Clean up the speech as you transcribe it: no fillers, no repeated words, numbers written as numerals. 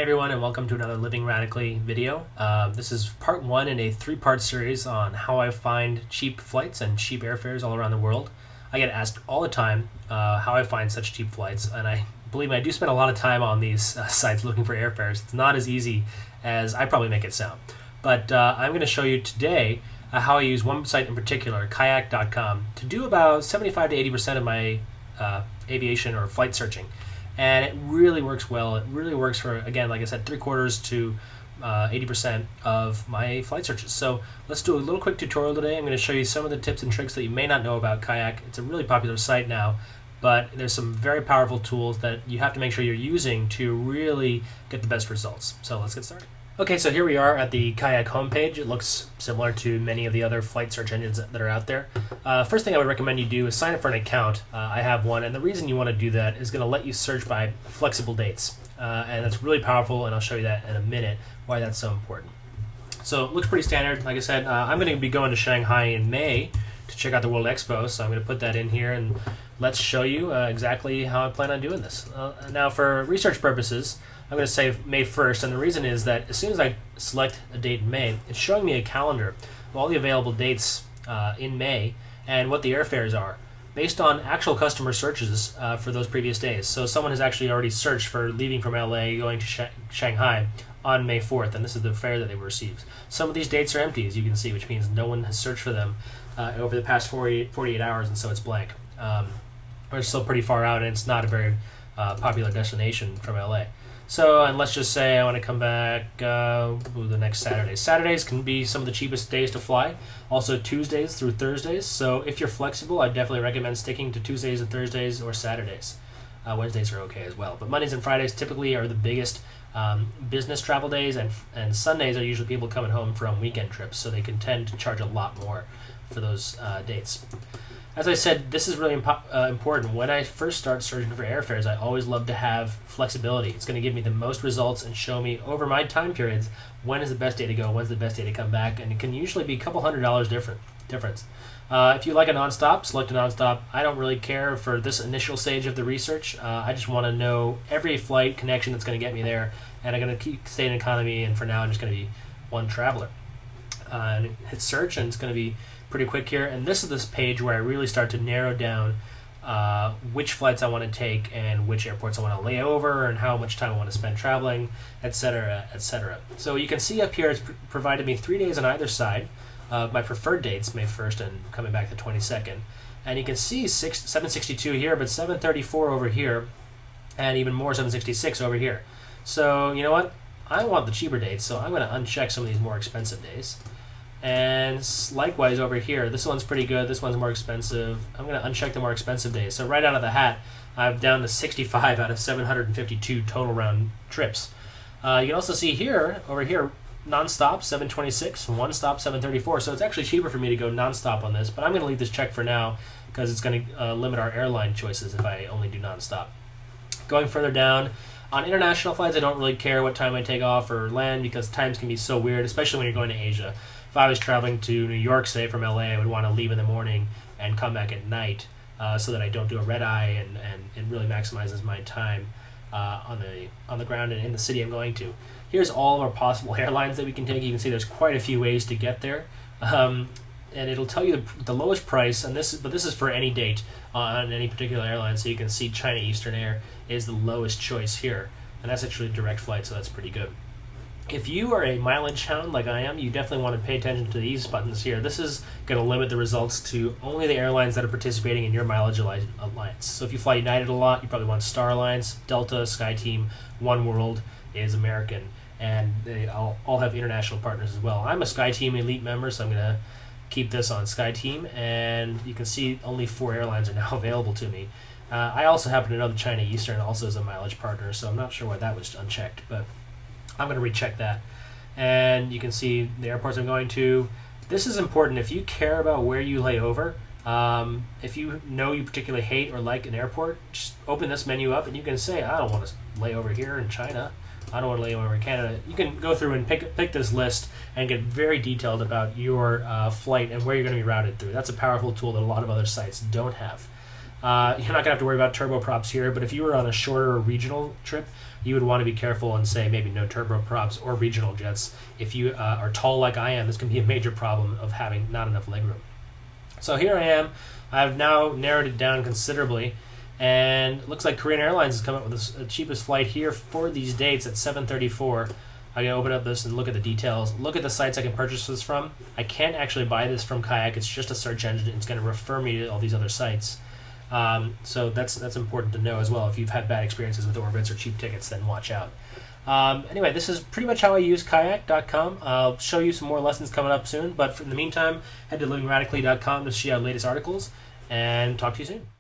Everyone, and welcome to another Living Radically video. This is part one in a three-part series on how I find cheap flights and cheap airfares all around the world. I get asked all the time how I find such cheap flights, and believe me, I do spend a lot of time on these sites looking for airfares. It's not as easy as I probably make it sound. But I'm going to show you today how I use one site in particular, kayak.com, to do about 75 to 80% of my aviation or flight searching. And it really works well. It really works for, again, like I said, 3/4 to 80% of my flight searches. So let's do a little quick tutorial today. I'm going to show you some of the tips and tricks that you may not know about Kayak. It's a really popular site now, but there's some very powerful tools that you have to make sure you're using to really get the best results. So let's get started. Okay, so here we are at the Kayak homepage. It looks similar to many of the other flight search engines that are out there. First thing I would recommend you do is sign up for an account. I have one, and the reason you want to do that is going to let you search by flexible dates. And that's really powerful, and I'll show you that in a minute, why that's so important. So it looks pretty standard. Like I said, I'm going to be going to Shanghai in May to check out the World Expo, so I'm going to put that in here, and let's show you exactly how I plan on doing this. Now, for research purposes, I'm going to say May 1st, and the reason is that as soon as I select a date in May, it's showing me a calendar of all the available dates in May and what the airfares are based on actual customer searches for those previous days. So someone has actually already searched for leaving from LA going to Shanghai on May 4th, and this is the fare that they received. Some of these dates are empty, as you can see, which means no one has searched for them over the past 48 hours, and so it's blank. We're still pretty far out, and it's not a very popular destination from LA. So, and let's just say I want to come back the next Saturday. Saturdays can be some of the cheapest days to fly. Also Tuesdays through Thursdays. So if you're flexible, I definitely recommend sticking to Tuesdays and Thursdays or Saturdays. Wednesdays are okay as well. But Mondays and Fridays typically are the biggest business travel days, and Sundays are usually people coming home from weekend trips, so they can tend to charge a lot more for those dates. As I said, this is really important. When I first start searching for airfares, I always love to have flexibility. It's going to give me the most results and show me over my time periods when is the best day to go, when's the best day to come back, and it can usually be a couple $100 difference. If you like a nonstop, select a nonstop. I don't really care for this initial stage of the research. I just want to know every flight connection that's going to get me there, and I'm going to keep staying in economy, and for now I'm just going to be one traveler. And hit search, and it's going to be pretty quick here, and this is this page where I really start to narrow down which flights I want to take and which airports I want to lay over and how much time I want to spend traveling, etc., etc. So you can see up here it's provided me 3 days on either side. My preferred dates, May 1st and coming back the 22nd, and you can see 762 here, but 734 over here, and even more 766 over here. So you know what? I want the cheaper dates, so I'm going to uncheck some of these more expensive days. And likewise over here, this one's pretty good, this one's more expensive. I'm going to uncheck the more expensive days. So right out of the hat, I'm down to 65 out of 752 total round trips. You can also see here, over here, non-stop 726, one stop 734. So it's actually cheaper for me to go non-stop on this, but I'm going to leave this check for now because it's going to limit our airline choices if I only do non-stop. Going further down, on international flights, I don't really care what time I take off or land because times can be so weird, especially when you're going to Asia. If I was traveling to New York, say, from LA, I would want to leave in the morning and come back at night so that I don't do a red eye, and it really maximizes my time on the ground and in the city I'm going to. Here's all of our possible airlines that we can take. You can see there's quite a few ways to get there. And it'll tell you the lowest price, but this is for any date on any particular airline, so you can see China Eastern Air is the lowest choice here, and that's actually a direct flight, so that's pretty good. If you are a mileage hound like I am, you definitely want to pay attention to these buttons here. This is going to limit the results to only the airlines that are participating in your mileage alliance. So if you fly United a lot, you probably want Star Alliance, Delta, SkyTeam, Oneworld is American, and they all have international partners as well. I'm a SkyTeam Elite member, so I'm going to keep this on SkyTeam, and you can see only 4 airlines are now available to me. I also happen to know that China Eastern also is a mileage partner, so I'm not sure why that was unchecked, but I'm going to recheck that. And you can see the airports I'm going to. This is important. If you care about where you lay over, if you know you particularly hate or like an airport, just open this menu up and you can say, I don't want to lay over here in China. I don't want to lay over in Canada. You can go through and pick this list and get very detailed about your flight and where you're going to be routed through. That's a powerful tool that a lot of other sites don't have. You're not going to have to worry about turboprops here, but if you were on a shorter regional trip, you would want to be careful and say maybe no turboprops or regional jets. If you are tall like I am, this can be a major problem of having not enough legroom. So here I am. I've now narrowed it down considerably, and it looks like Korean Airlines has come up with the cheapest flight here for these dates at 7:34. I can open up this and look at the details. Look at the sites I can purchase this from. I can't actually buy this from Kayak. It's just a search engine. It's going to refer me to all these other sites. So that's important to know as well. If you've had bad experiences with Orbitz or cheap tickets, then watch out. Anyway, this is pretty much how I use kayak.com. I'll show you some more lessons coming up soon, but in the meantime, head to livingradically.com to see our latest articles, and talk to you soon.